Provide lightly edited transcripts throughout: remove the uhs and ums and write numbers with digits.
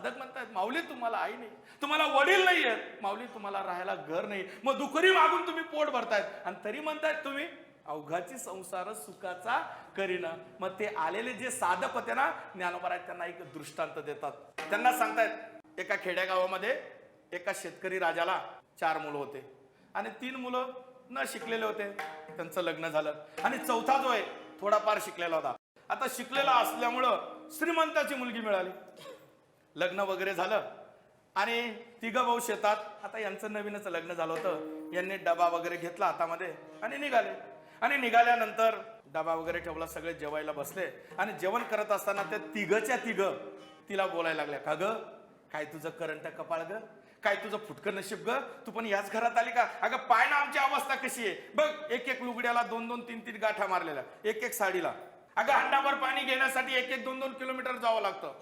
साधक म्हणतायत माऊली तुम्हाला आई नाही, तुम्हाला वडील नाही आहेत, माऊली तुम्हाला राहायला घर नाही, मग दुकरी मागून तुम्ही पोट भरतायत आणि तरी म्हणतायत तुम्ही अवघाची संसार सुखाचा करीना. मग ते आलेले जे साधक होते ना ज्ञानोबा त्यांना एक दृष्टांत देतात. त्यांना सांगतायत एका खेड्यागावामध्ये एका शेतकरी राजाला 4 मुलं होते आणि 3 मुलं न शिकलेले होते. त्यांचं लग्न झालं आणि चौथा जो आहे थोडाफार शिकलेला होता. आता शिकलेला असल्यामुळं श्रीमंताची मुलगी मिळाली, लग्न वगैरे झालं आणि 3 भाऊ शेतात. आता यांचं नवीनच लग्न झालं होतं. यांनी डबा वगैरे घेतला हातामध्ये आणि निघाले. आणि निघाल्यानंतर डबा वगैरे ठेवला, सगळे जेवायला बसले आणि जेवण करत असताना त्या 3च्या 3 तिला बोलायला लागल्या, का ग काय तुझं करंट कपाळ ग, काय तुझं फुटकं नशीब ग, तू पण याच घरात आली का, अगं पाय ना आमची अवस्था कशी आहे बघ, एक लुगड्याला 2-2, 3-3 गाठा मारलेल्या, एक साडीला, अगं हंडाभर पाणी घेण्यासाठी 1-1, 2-2 किलोमीटर जावं लागतं,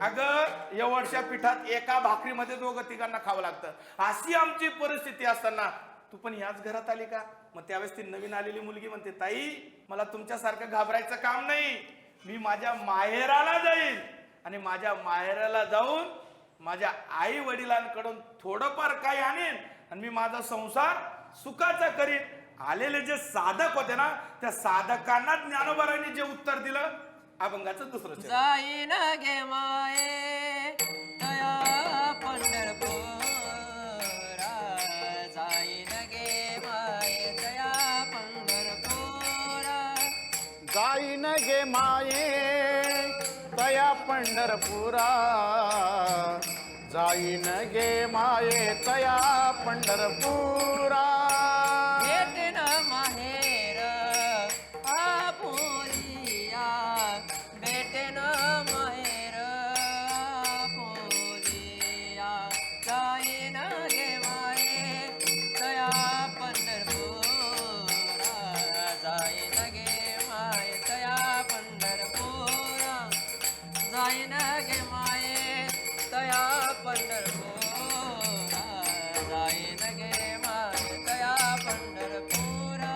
अगं एवढ्या पिठात एका भाकरीमध्ये 2-3 खावं लागतं, अशी आमची परिस्थिती असताना तू पण याच घरात आली का. मग त्यावेळेस ती नवीन आलेली मुलगी म्हणते, ताई मला तुमच्यासारखं घाबरायचं काम नाही, मी माझ्या माहेराला जाईल आणि माझ्या माहेराला जाऊन माझ्या आई वडिलांकडून थोडंफार काही आणीन आणि मी माझा संसार सुखाचा करीन. आलेले जे साधक होते ना त्या साधकांना ज्ञानोबारांनी जे उत्तर दिलं अभंगाचं दुसरं जाईन गे माये तया पंढरपूरा, जाईन गे माये तया पंढरपूरा, जाईन गे माये तया पंढरपुरा, जाईन गे माये तया पंढरपुरा. भेटेन माहेर आपुलिया, भेटेन माहेर आपुलिया, जाईन गे माये तया पंढरपुरा, जाईन गे माये तया पंढरपुरा, जाईन गे माये तया पंढरपुरा, जाईन गे माये तया पंढरपुरा.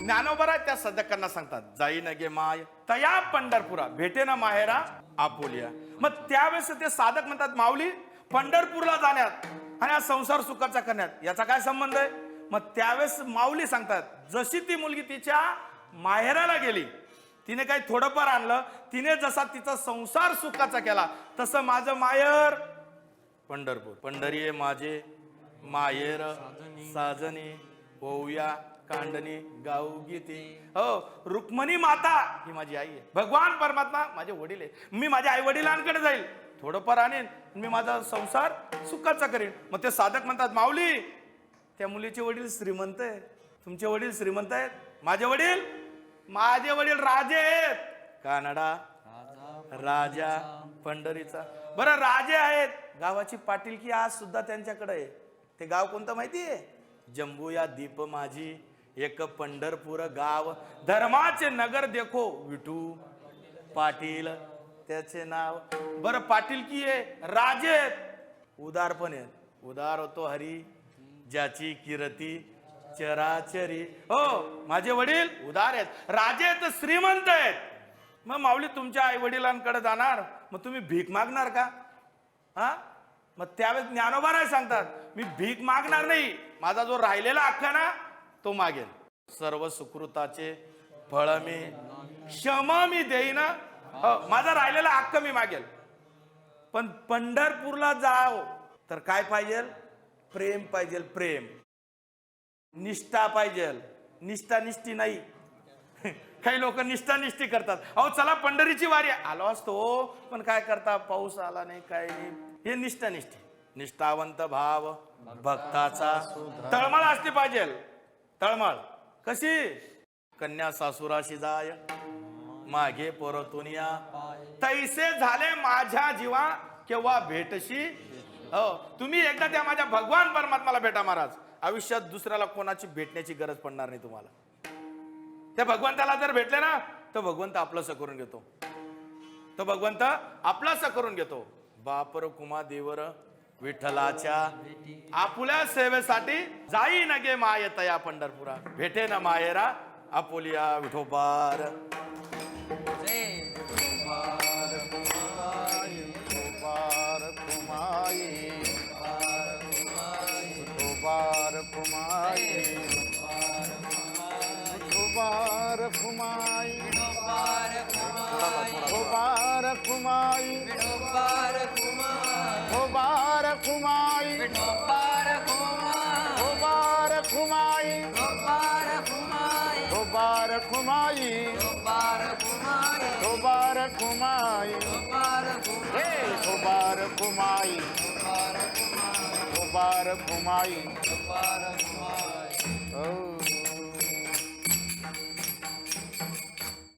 ज्ञानोबा त्या साधकांना सांगतात, जाईन गे माय तया पंढरपुरा, भेटे ना माहेरा आपुलिया. मग त्यावेळेस ते साधक म्हणतात, माऊली पंढरपूरला जाण्यात आणि हा संसार सुखाचा करण्यात याचा काय संबंध आहे. मग त्यावेळेस माऊली सांगतात, जशी ती मुलगी तिच्या माहेराला गेली, तिने काही थोडंफार आणलं, तिने जसा तिचा संसार सुखाचा केला तसं माझं माहेर पंढरपूर, पंढरी आहे माझे माहेर साजनी, ओव्या कांडणी गाऊ गीती. हो, रुक्मणी माता ही माझी आई आहे, भगवान परमात्मा माझे वडील आहे, मी माझ्या आई वडिलांकडे जाईल, थोडंफार आणीन, मी माझा संसार सुखाचा करीन. मग ते साधक म्हणतात, माऊली त्या मुलीचे वडील श्रीमंत आहे, तुमचे वडील श्रीमंत आहेत, माझे वडील राजे आहेत, कानडा राजा पंढरीचा. बरं राजे आहेत, गावाची पाटीलकी आज सुद्धा त्यांच्याकडे आहे. ते गाव कोणतं माहितीये, जंबूया दीप माझी एक पंढरपूर गाव, धर्माचे नगर देखो विठू पाटील त्याचे नाव. बरं पाटीलकी आहे, राजे आहेत, उदार पण आहेत, उदार होतो हरी ज्याची कीर्ती चराचरी. हो माझे वडील उदार आहेत, राजे आहेत, श्रीमंत आहेत. मग माऊली तुमच्या आई वडिलांकडे जाणार, मग तुम्ही भीक मागणार का. हा मग त्यावेळेस ज्ञानोबा सांगतात, मी भीक मागणार नाही, माझा जो राहिलेला हक्क ना तो मागेल. सर्व सुकृताचे फळ मी क्षमा मी देईन, माझा राहिलेला हक्क मी मागेल. पण पंढरपूरला जाव तर काय पाहिजे, प्रेम पाहिजे, प्रेम, निष्ठा पाहिजे, निष्ठा निष्ठी नाही. काही लोक निष्ठा निष्ठी करतात, अहो चला पंढरीची वारी, आलो असतो पण काय करता पाऊस आला नाही काय नाही. हे निष्ठा निष्ठी, निष्ठावंत भाव भक्ताचा तळमळ असली पाहिजे. तळमळ कशी, कन्या सासुराशी जाय मागे परतून या, तैसे झाले माझ्या जीवा केव्हा भेटशी. हो तुम्ही एकदा त्या माझ्या भगवान परमात्माला भेटा महाराज, आयुष्यात दुसऱ्याला कोणाची भेटण्याची गरज पडणार नाही तुम्हाला. त्या भगवंताला जर भेटले ना तर भगवंत आपलंसं करून घेतो, तो भगवंत आपलासा करून घेतो. बापर कुमा देवर विठ्ठलाच्या आपुल्या सेवेसाठी जाई नगे माय तया पंढरपुरा, भेटे ना मायेरा आपुलिया विठोबार. जय विठोबार घुमाई गोबार खुमाई गोबार घुमाई गोबार खुमाई गोबार घुमाई गोबार खुमाई गोबार हे गोबार खुमाई गोबार घुमाई गोबार खुमाई गोबार घुमाई Oh.